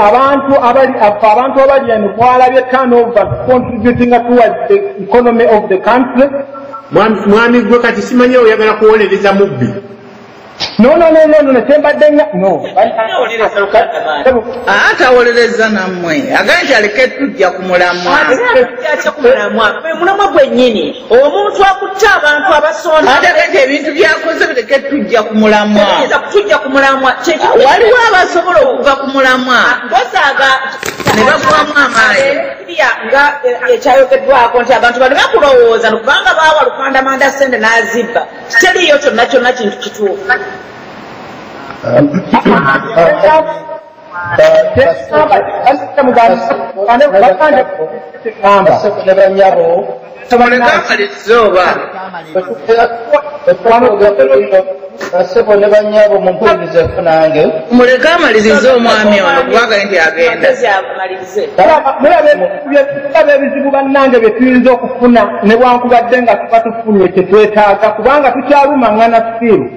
abantu abali eno twalabye turnover contributing towards the economy of the country. Mwami gwe kati simanyi oyagala kuwolereza mubbi. No, tembadde no. Atawolereza nammwe aganje aleke tujja kumulamwa. Mulamwa gwennyini omuntu akutte abantu abasonda aganje ebintu byakoze bileke tujja kumulamwa. Tujja kumulamwa waliwo abasobola okuva kumulamwa mbosaaga ne bagwamu amaanyi nga ekyayogeddwako nti abantu baleme kulowooza kubanga baawa Lukanda Manda Ssende n'azibba teriyo kyonna kintu kituufu. muleke amalirize omwami ono kubagale nti agenda. Mulaba ebizibu bannange bye tuyinza okufuna ne bwankubadde nga tuba tufunye kye twetaaga kubanga tukyalumaŋŋana siru.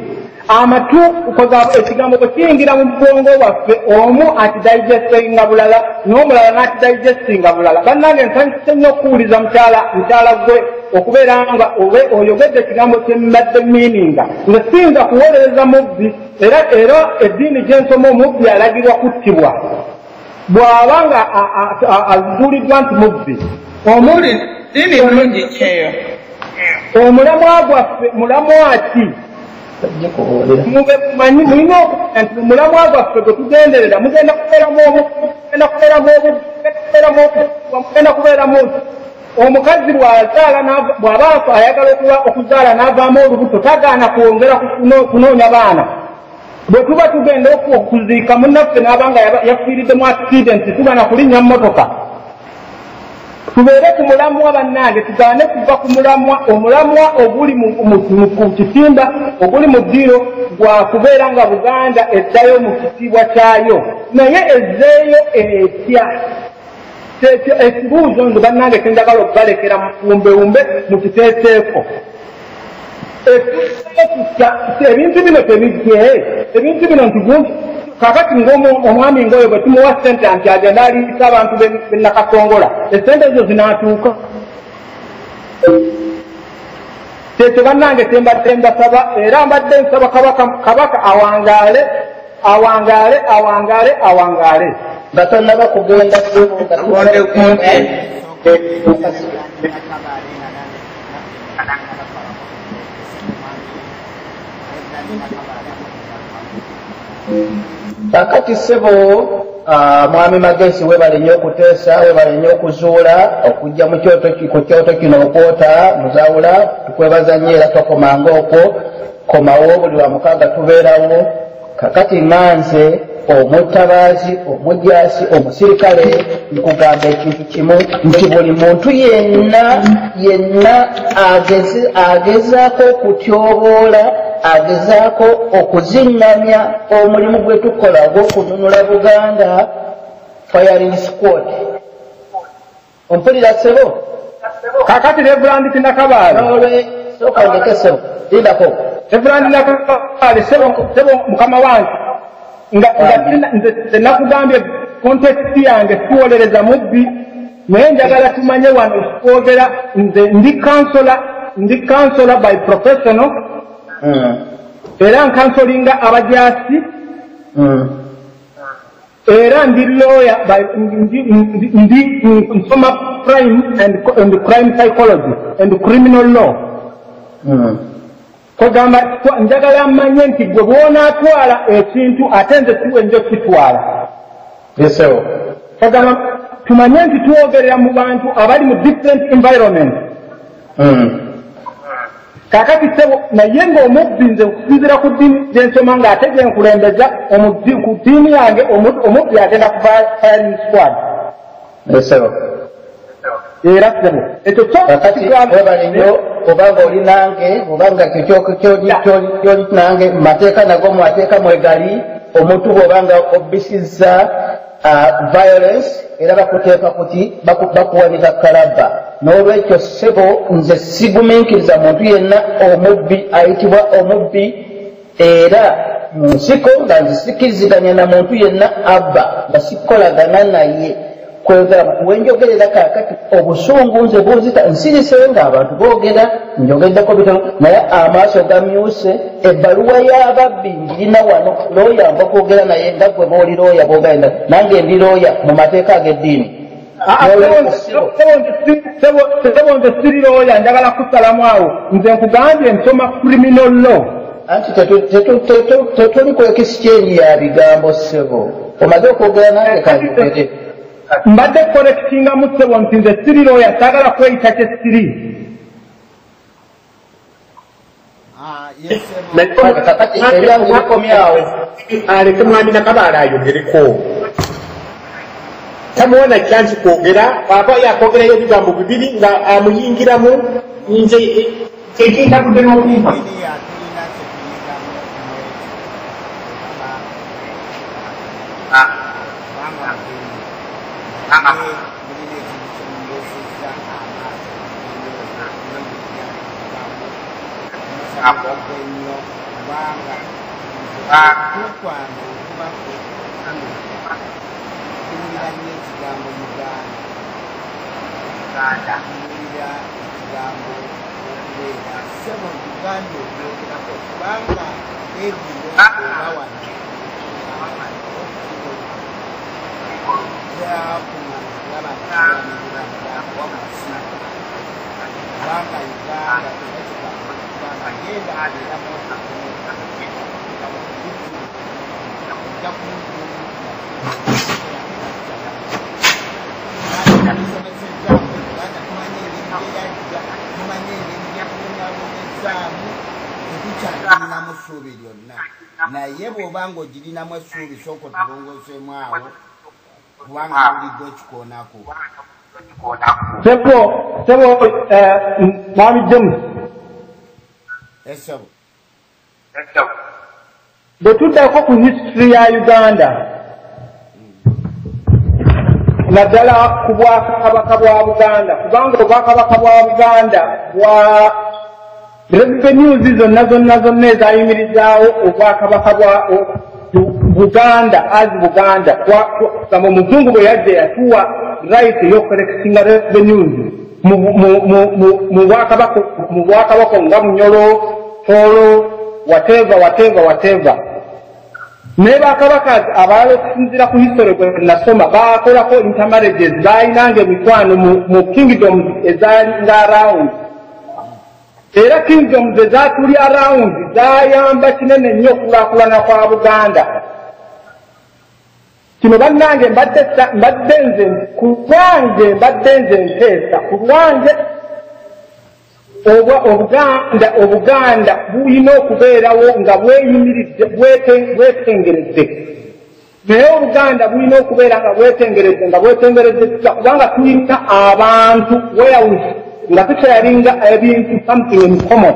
Amatu koza ekigambo bwe kiyingira mu bwongo waffe omu atidigestinga bulala n'omulala n'atidigestinga bulala. Bannange nsanyuse nnyo okuwuliza mukyala gwe okubeera nga oyogedde ekigambo kyembadde miininga nga siyinza kuwolereza mubbi era eddiini gye nsoma omubbi alagirwa kuttibwa bw'aba nga azuuliddwa nti mubbi. Dini bulungi kyeyo. Omulamwa gwaffe mulamwa ki? Mulina nti mulamwa gwaffe gwe tugenderera mugenda kubeeramu omukazi bw'aba ayagala okuzaala n'avaamu olubuto tagaana kwongera kunoonya baana. Bwe tuba tugenda okuziika munnaffe n'abanga yafiiridde mu accident tugana kulinnya mmotoka. Tubeere ku mulamwa bannange tugaane kuva ku omulamwa oguli mu kitimba oguli mu ddiro gwa kubeera nga Buganda eddayo mu kitiibwa kyayo naye ezzeeyo etya. Ekibuuzo nze bannange kenjagala okubalekera muwumbewumbe mukiteeseeko. Ebintu bino tebijje ebintu bino nti kakati ng'omwami ngoyo bwe tumuwa ssente nti agenda aliisa abantu be Nakasongola essente ezo zinaatuuka. Kyekyo bannange tembadde mbasaba era mbadde nsaba kabaka awangaale batonnaba kugenda Akonde kumpi. kakati ssebo mwami Magezi webale nnyo okuteesa webale nnyo okuzuula okujja ku kyoto kino okwota muzaawula tukwebaza nnyo era tokomanga okwo komawo buli wa mukaaga tubeerawo. Kakati nganze omutabaazi omujaasi omusirikale nkugamba ekintu kimu nti buli muntu yenna agezaako okutyoboola agezaako okuzingamya omulimu gwe tukola ogw'okununula Buganda firing squad. Ompulira ssebo? Kakati Reverend Kinakabaale sooka ndeke ssebo lindako Reverend Kinakabaale ssebo mukama wange nze nakugambye kontekiti yange tuwolereza mubbi naye njagala tumanye wano twogera nze ndi counselor by professional era nkansolinga abajaasi era ndi lawyer ndi nsoma crime and crime psychology and criminal law. Kugamba njagala mmanye nti gwe bw'onaatwala ekintu ate nze tuwenjo kitwala. Yesewo. Kugamba tumanye nti tuwogerera mu bantu abali mu different environment. Kakati ssebo naye ng'omubbi nze okusinziira ku ddiini gye nsoma ng'ate gye nkulembeza ku ddiini yange omubbi agenda ku firing squad. Yesewo. Era ssebo ekyo kakati webale nnyo obanga oli nange obanga kyoli nange mu mateeka nago mu mateeka mwegali omuntu bw'obanga obbisizza violence era bakuteeka kuti bakuwanika kalaba. N'olwekyo ssebo nze sigumiikiriza muntu yenna omubbi ayitibwa omubbi era mu nsiko nga nzisikiriziganya na muntu yenna abba nga sikolagana naye kwegera wenjogerera kaakati obusungu nze buzita nsirise ng'abantu boogera njogeddeko bitono naye amaaso gamyuse ebbaluwa y'ababbi ngirina wano looya mba kwogera naye nga gwe booli looya boogenda nange ndi looya mu mateeka ag'eddiini sebo nze siri looya njagala kusalamu awo nze nkugambye nsoma criminal law anti tetuli ku exchange ya bigambo ssebo omaze okwogera nange kanjogere mbadde kolekitinga mu ssebo nti nze siri looya saagala kweyita kye siri kakati ebyange bikomyawo aleke mwami Nakabaale ayogereko tamuwa chance kwogera aba yakwogerayo ebigambo bibiri nga amuyingiramu nze ekintakudde n'okumpa naye bw'obanga ogirinamu essuubi sooka otulongoseemu awo kubanga awulidde okikoonako sebo mwami James esebo bwe tuddako ku history ya Uganda naddala ku bwakabaka bwa Buganda kubanga obwakabaka bwa Buganda bwa revenues zonna ezayimirizaawo obwakabaka bwa Buganda as Buganda kama omuzungu bwe yajja yatuwa right y'okukolektinga revenues mu bwakabaka nga Bunyolo, Tolo, whatever naye bakabaka abalala okusinziira ku history gwe nasoma bakolako intermarriages baayinanga emikwano mu kingdoms ezaali nga around era kingdoms ezatuli around zayamba kinene nnyo okulaakulana kwa Buganda. Kino bannange mbadde nze nteesa ku lwange Obuganda bulina okubeerawo nga bweyimiridde bwetengeredde naye Obuganda bulina okubeera nga bwetengeredde kubanga tulina abantu where nga tukyalinga ebintu something in common.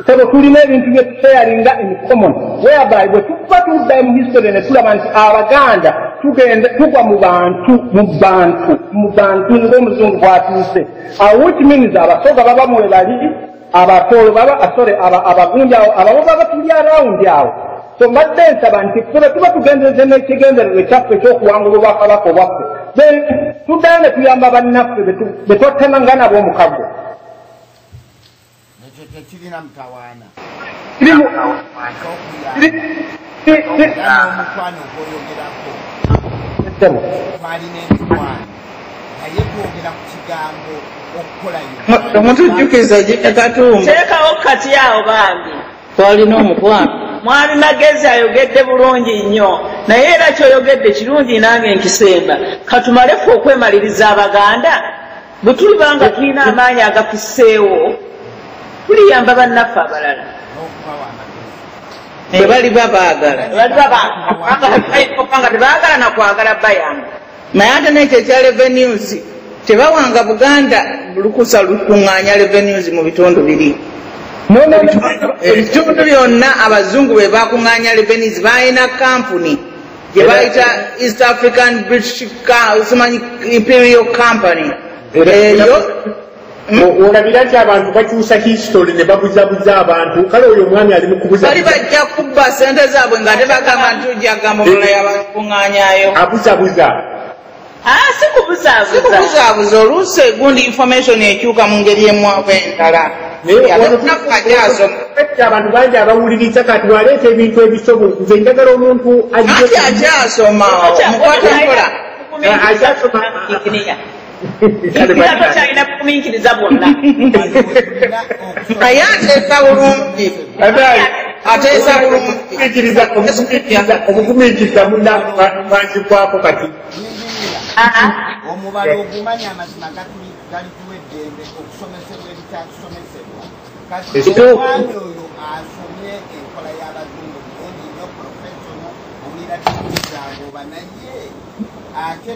Sebo tulina ebintu bye tusharinga in common whereby bwe tuba tuddayo mu history ne tulaba nti Abaganda tugwa mu bantu ng'omuzungu bw'atuuse which means abasoga baba mwe bali abatolo baba abagunja ababo baba tuli around awo. So mbadde nsaba nti ffe tuba tugendeze n'ekigendererwa ekyaffe ekyokuwangula obwakabaka obwaffe tuddayo ne tuyamba bannaffe be twattemanga nabo omukago. Tekirina mutawaana omukwano gwoyogerako twalina emikwano naye twogera ku kigambo okukolayo omutujjukiza Katumba teekawo kati awo bambi twalina omukwano. Mwami Magezi ayogedde bulungi nnyo naye era kyoyogedde kirungi nange nkisemba katumalefu okwemaliriza Abaganda bwe tulibanga tulina amaanyi agafiseewo tuliyamba bannaffe abalala tebali babaagala kubanga tebaagala nakwagala bayamba naye ate n'ekyo ekya revenues tebawanga Buganda lukusa lukuŋŋaanya revenues mu bitundu biri. Ebitundu byonna abazungu bwe bakuŋŋaanya revenues balina kampuni gye bayita East African British Imperial Company eyo olabira nti abantu bakyusa history ne babuzabuza abantu kale oyo omwami ali mukubuza bali bajja kubba sente zaabwe nga tebagamba nti ojja kugamba omulala yabakuŋŋaanyayo abuzabuza sikubuzaabuza oluusi egundi information ekyuka mu ngeri emwamu endala abantu bangi abawuliriza kati waleeta ebintu ebisobola nze njagala omuntu ati akyasoma mukwatakola kyalina kukumiikiriza bonna naye ateesa bulungi ateesa bulungi obugumiikiriza munnabangikwako kati omubala ogumanya amazima galituwa eddembe okusomesebwa ebitakusomesebwa kati omwami oyo asomye enkola y'abazungu bulungi nnyo professional owulira tikuzaagooba naye ate